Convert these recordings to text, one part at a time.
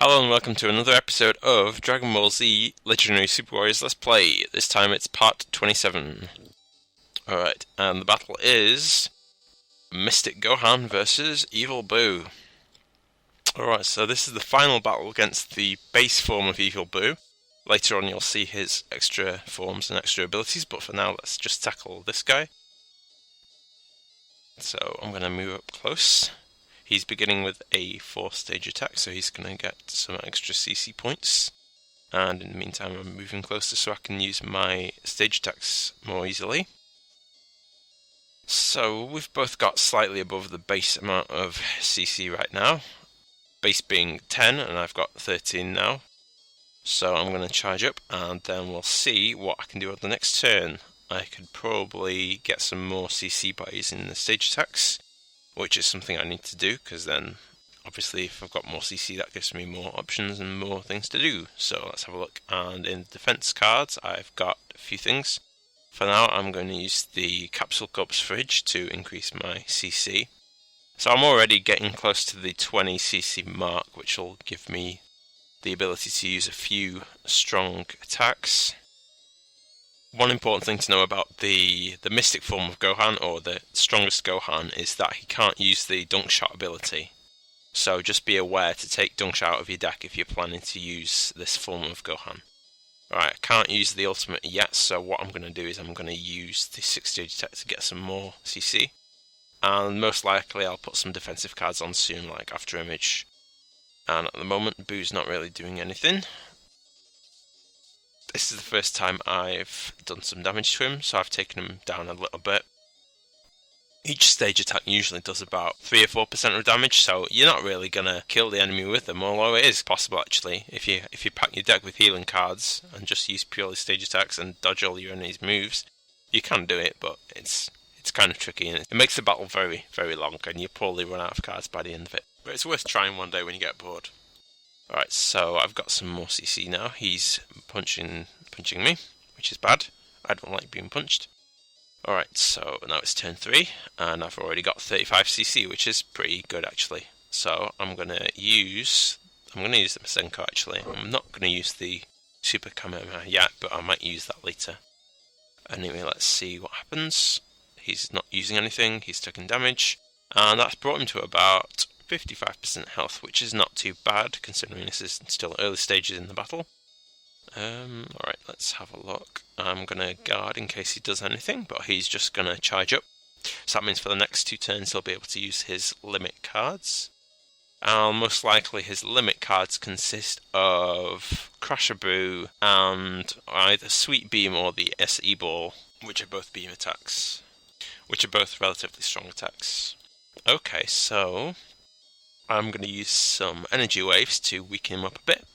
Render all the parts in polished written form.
Hello and welcome to another episode of Dragonball Z Legendary Super Warriors Let's Play. This time it's part 27. Alright, and the battle is Mystic Gohan versus Evil Boo. Alright, so this is the final battle against the base form of Evil Boo. Later on you'll see his extra forms and extra abilities, but for now let's just tackle this guy. So I'm going to move up close. He's beginning with a 4-stage attack, so he's going to get some extra CC points. And in the meantime I'm moving closer so I can use my stage attacks more easily. So we've both got slightly above the base amount of CC right now. Base being 10 and I've got 13 now. So I'm going to charge up and then we'll see what I can do on the next turn. I could probably get some more CC by using the stage attacks, which is something I need to do, because then obviously if I've got more CC that gives me more options and more things to do. So let's have a look, and in defense cards I've got a few things. For now I'm going to use the Capsule Corpse Fridge to increase my CC. So I'm already getting close to the 20 CC mark, which will give me the ability to use a few strong attacks. One important thing to know about the Mystic form of Gohan, or the strongest Gohan, is that he can't use the Dunk Shot ability. So just be aware to take Dunk Shot out of your deck if you're planning to use this form of Gohan. Alright, I can't use the ultimate yet, so what I'm going to do is I'm going to use the 6-stage attack to get some more CC. And most likely I'll put some defensive cards on soon, like After Image. And at the moment, Boo's not really doing anything. This is the first time I've done some damage to him, so I've taken him down a little bit. Each stage attack usually does about 3 or 4% of damage, so you're not really going to kill the enemy with them, although it is possible actually. If you pack your deck with healing cards and just use purely stage attacks and dodge all your enemy's moves, you can do it, but it's kind of tricky and it makes the battle very, very long and you probably run out of cards by the end of it. But it's worth trying one day when you get bored. Alright, so I've got some more CC now. He's punching me, which is bad. I don't like being punched. Alright, so now it's turn 3, and I've already got 35 CC, which is pretty good actually. So I'm going to use the Masenko actually. I'm not going to use the Super Kamehameha yet, but I might use that later. Anyway, let's see what happens. He's not using anything, he's taking damage, and that's brought him to about 55% health, which is not too bad considering this is still early stages in the battle. Alright, let's have a look. I'm going to guard in case he does anything, but he's just going to charge up. So that means for the next 2 turns he'll be able to use his limit cards. And most likely his limit cards consist of Crusher Boo and either Sweet Beam or the SE Ball, which are both beam attacks, which are both relatively strong attacks. Okay, so I'm going to use some energy waves to weaken him up a bit.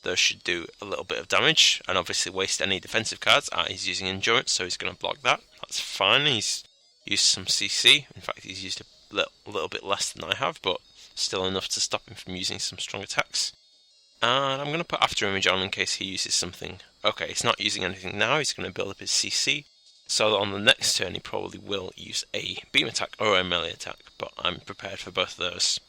Those should do a little bit of damage, and obviously waste any defensive cards. He's using endurance, so he's going to block that. That's fine. He's used some CC. In fact, he's used a little bit less than I have, but still enough to stop him from using some strong attacks. And I'm going to put After Image on in case he uses something. Okay, he's not using anything now. He's going to build up his CC. So that on the next turn he probably will use a beam attack or a melee attack, but I'm prepared for both of those.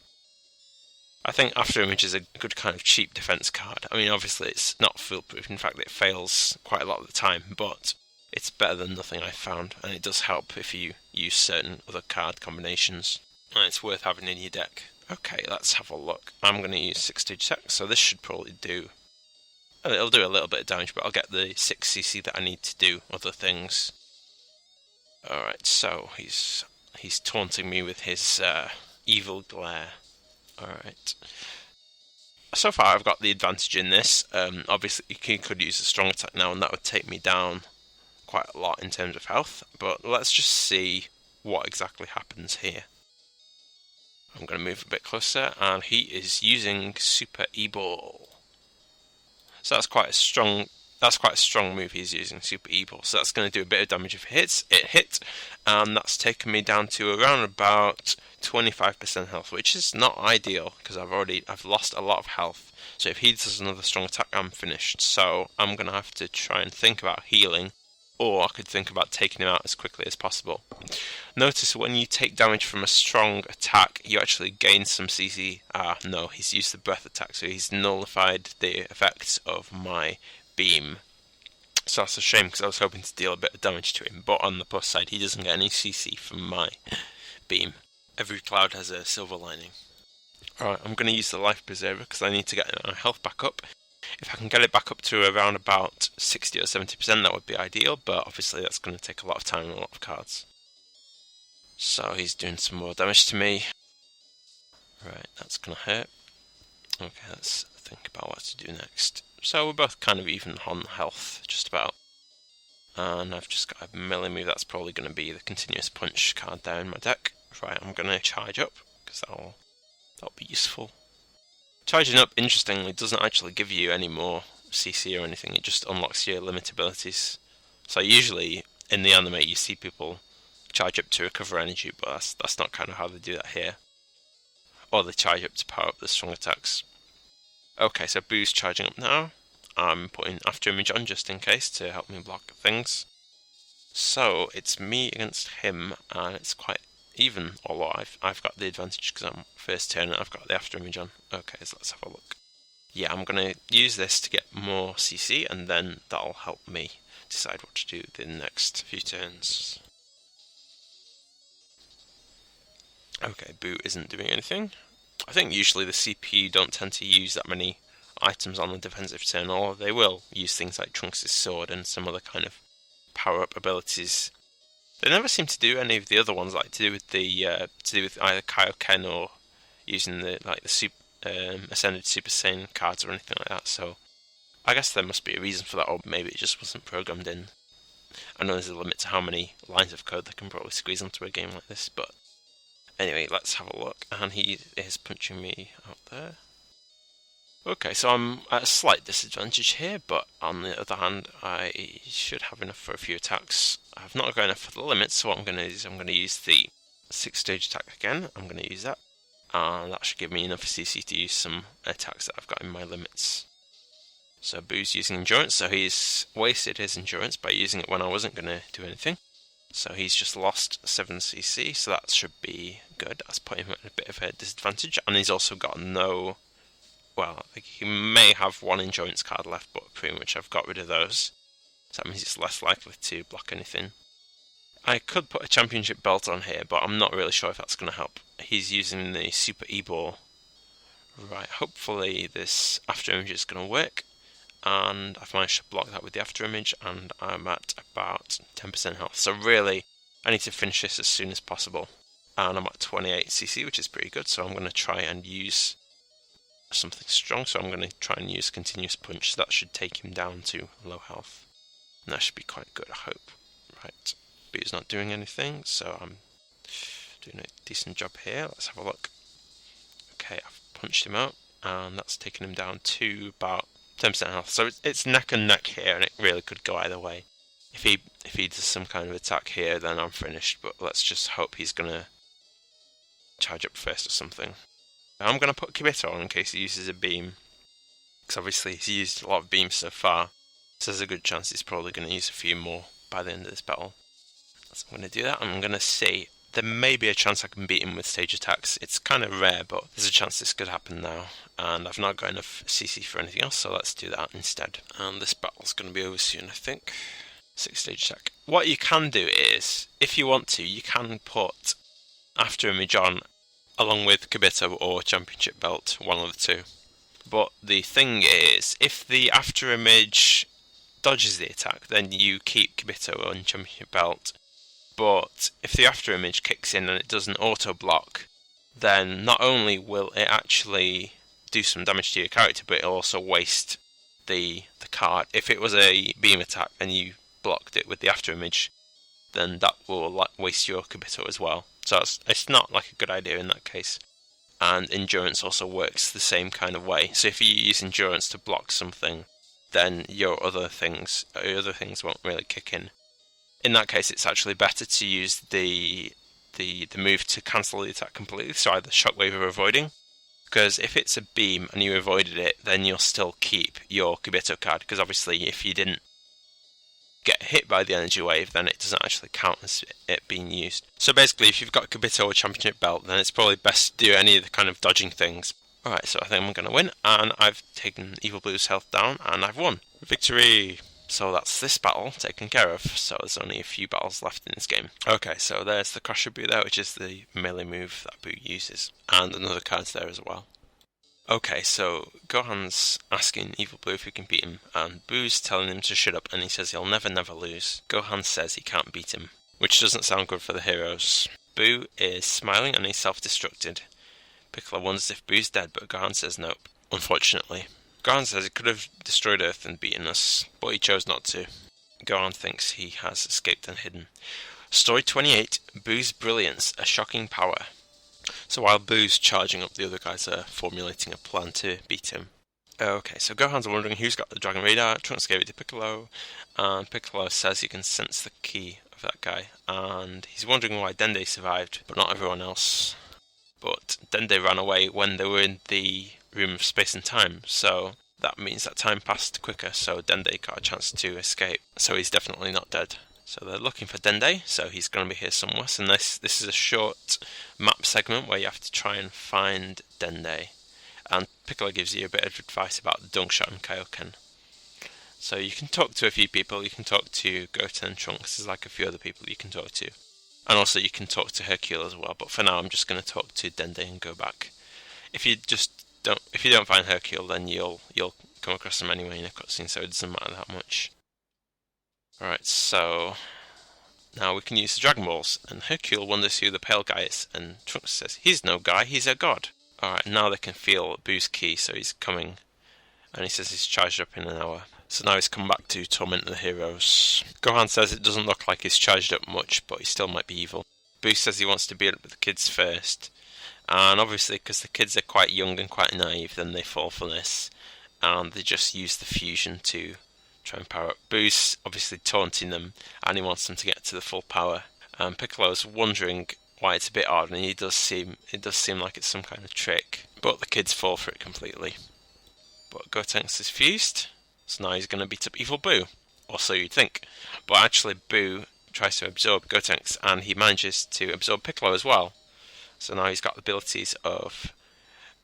I think After Image is a good kind of cheap defense card. I mean, obviously it's not foolproof. In fact, it fails quite a lot of the time, but it's better than nothing I've found, and it does help if you use certain other card combinations, and it's worth having in your deck. Okay, let's have a look. I'm going to use 6-stage attack, so this should probably do... It'll do a little bit of damage, but I'll get the 6 CC that I need to do other things. Alright, so he's taunting me with his evil glare. Alright. So far I've got the advantage in this. Obviously he could use a strong attack now and that would take me down quite a lot in terms of health, but let's just see what exactly happens here. I'm going to move a bit closer, and he is using Super E-Ball. So that's quite a strong move he's using, Super E-Ball. So that's going to do a bit of damage if it hits. It hit, and that's taken me down to around about 25% health, which is not ideal because I've lost a lot of health. So if he does another strong attack, I'm finished. So I'm going to have to try and think about healing, or I could think about taking him out as quickly as possible. Notice when you take damage from a strong attack, you actually gain some CC. No, he's used the breath attack, so he's nullified the effects of my beam. So that's a shame, because I was hoping to deal a bit of damage to him, but on the plus side, he doesn't get any CC from my beam. Every cloud has a silver lining. Alright, I'm going to use the life preserver, because I need to get my health back up. If I can get it back up to around about 60 or 70%, that would be ideal, but obviously that's going to take a lot of time and a lot of cards. So he's doing some more damage to me. Right, that's going to hurt. Okay, let's think about what to do next. So we're both kind of even on health, just about. And I've just got a melee move, that's probably going to be the continuous punch card there in my deck. Right, I'm going to charge up, because that'll be useful. Charging up, interestingly, doesn't actually give you any more CC or anything, it just unlocks your limit abilities. So usually, in the anime, you see people charge up to recover energy, but that's not kind of how they do that here. Or they charge up to power up the strong attacks. Okay, so Boo's charging up now. I'm putting After Image on just in case to help me block things. So it's me against him, and it's quite even, although I've got the advantage because I'm first turn and I've got the After Image on. Okay, so let's have a look. Yeah, I'm going to use this to get more CC, and then that'll help me decide what to do the next few turns. Okay, Boo isn't doing anything. I think usually the CPU don't tend to use that many items on the defensive turn, or they will use things like Trunks' sword and some other kind of power-up abilities. They never seem to do any of the other ones, like to do with either Kaioken or using the Ascended Super Saiyan cards or anything like that. So I guess there must be a reason for that, or maybe it just wasn't programmed in. I know there's a limit to how many lines of code they can probably squeeze onto a game like this, but anyway, let's have a look. And he is punching me out there. Okay, so I'm at a slight disadvantage here, but on the other hand, I should have enough for a few attacks. I've not got enough for the limit, so what I'm going to do is I'm going to use the 6-stage attack again. I'm going to use that, and that should give me enough CC to use some attacks that I've got in my limits. So Boo's using Endurance, so he's wasted his Endurance by using it when I wasn't going to do anything. So he's just lost 7 CC, so that should be good. That's put him at a bit of a disadvantage, and he's also got no... Well, I think he may have one Endurance card left, but pretty much I've got rid of those. So that means it's less likely to block anything. I could put a championship belt on here, but I'm not really sure if that's going to help. He's using the Super E-Ball. Right, hopefully this After Image is going to work. And I've managed to block that with the After Image, and I'm at about 10% health. So really, I need to finish this as soon as possible. And I'm at 28 CC, which is pretty good, so I'm going to try and use something strong. So I'm going to try and use Continuous Punch, so that should take him down to low health. And that should be quite good, I hope. Right, but he's not doing anything, so I'm doing a decent job here. Let's have a look. Okay, I've punched him out, and that's taken him down to about 10% health. So it's neck and neck here, and it really could go either way. If he does some kind of attack here, then I'm finished, but let's just hope he's going to charge up first or something. I'm going to put Kibito on in case he uses a beam, because obviously he's used a lot of beams so far, so there's a good chance he's probably going to use a few more by the end of this battle. So I'm going to do that, and I'm going to see. There may be a chance I can beat him with stage attacks. It's kind of rare, but there's a chance this could happen now. And I've not got enough CC for anything else, so let's do that instead. And this battle's going to be over soon, I think. 6-stage attack. What you can do is, if you want to, you can put After Image on along with Kibito or Championship Belt, one of the two. But the thing is, if the After Image dodges the attack, then you keep Kibito on Championship Belt. But if the After Image kicks in and it doesn't auto-block, then not only will it actually do some damage to your character, but it'll also waste the card. If it was a beam attack and you blocked it with the After Image, then that will waste your Kibito as well. So it's not like a good idea in that case. And Endurance also works the same kind of way. So if you use Endurance to block something, then your other things won't really kick in. In that case, it's actually better to use the move to cancel the attack completely, so either Shockwave or Avoiding. Because if it's a beam and you avoided it, then you'll still keep your Kibito card. Because obviously, if you didn't get hit by the energy wave, then it doesn't actually count as it being used. So basically, if you've got Kibito or Championship belt, then it's probably best to do any of the kind of dodging things. Alright, so I think I'm going to win, and I've taken Evil Blue's health down, and I've won. Victory! So that's this battle taken care of, so there's only a few battles left in this game. Okay, so there's the Crusher Boo there, which is the melee move that Boo uses, and another card's there as well. Okay, so Gohan's asking Evil Boo if he can beat him, and Boo's telling him to shut up, and he says he'll never lose. Gohan says he can't beat him, which doesn't sound good for the heroes. Boo is smiling and he's self-destructed. Piccolo wonders if Boo's dead, but Gohan says nope, unfortunately. Gohan says he could have destroyed Earth and beaten us, but he chose not to. Gohan thinks he has escaped and hidden. Story 28, Boo's Brilliance, a Shocking Power. So while Boo's charging up, the other guys are formulating a plan to beat him. Okay, so Gohan's wondering who's got the Dragon Radar. Trunks gave it to Piccolo, and Piccolo says he can sense the key of that guy, and he's wondering why Dende survived, but not everyone else. But Dende ran away when they were in the room of space and time, so that means that time passed quicker, so Dende got a chance to escape, so he's definitely not dead. So they're looking for Dende, so he's going to be here somewhere, and this is a short map segment where you have to try and find Dende, and Piccolo gives you a bit of advice about the Dunk Shot and Kaioken. So you can talk to a few people, you can talk to Goten and Trunks, there's like a few other people you can talk to. And also you can talk to Hercule as well, but for now I'm just going to talk to Dende and go back. If you don't find Hercule, then you'll come across him anyway in a cutscene, so it doesn't matter that much. Alright, so now we can use the Dragon Balls, and Hercule wonders who the pale guy is, and Trunks says, he's no guy, he's a god. Alright, now they can feel Boo's key, so he's coming, and he says he's charged up in an hour. So now he's come back to torment the heroes. Gohan says it doesn't look like he's charged up much, but he still might be evil. Boo says he wants to beat up with the kids first, and obviously because the kids are quite young and quite naive, then they fall for this, and they just use the fusion to try and power up. Boo's obviously taunting them, and he wants them to get to the full power. Piccolo's wondering why it's a bit odd, and it does seem like it's some kind of trick, but the kids fall for it completely. But Gotenks is fused, so now he's going to beat up Evil Boo, or so you'd think. But actually Boo tries to absorb Gotenks, and he manages to absorb Piccolo as well. So now he's got the abilities of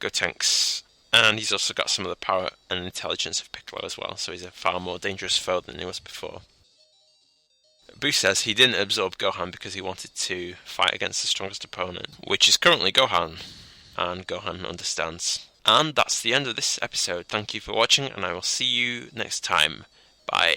Gotenks, and he's also got some of the power and intelligence of Piccolo as well, so he's a far more dangerous foe than he was before. Boo says he didn't absorb Gohan because he wanted to fight against the strongest opponent, which is currently Gohan, and Gohan understands. And that's the end of this episode. Thank you for watching, and I will see you next time. Bye.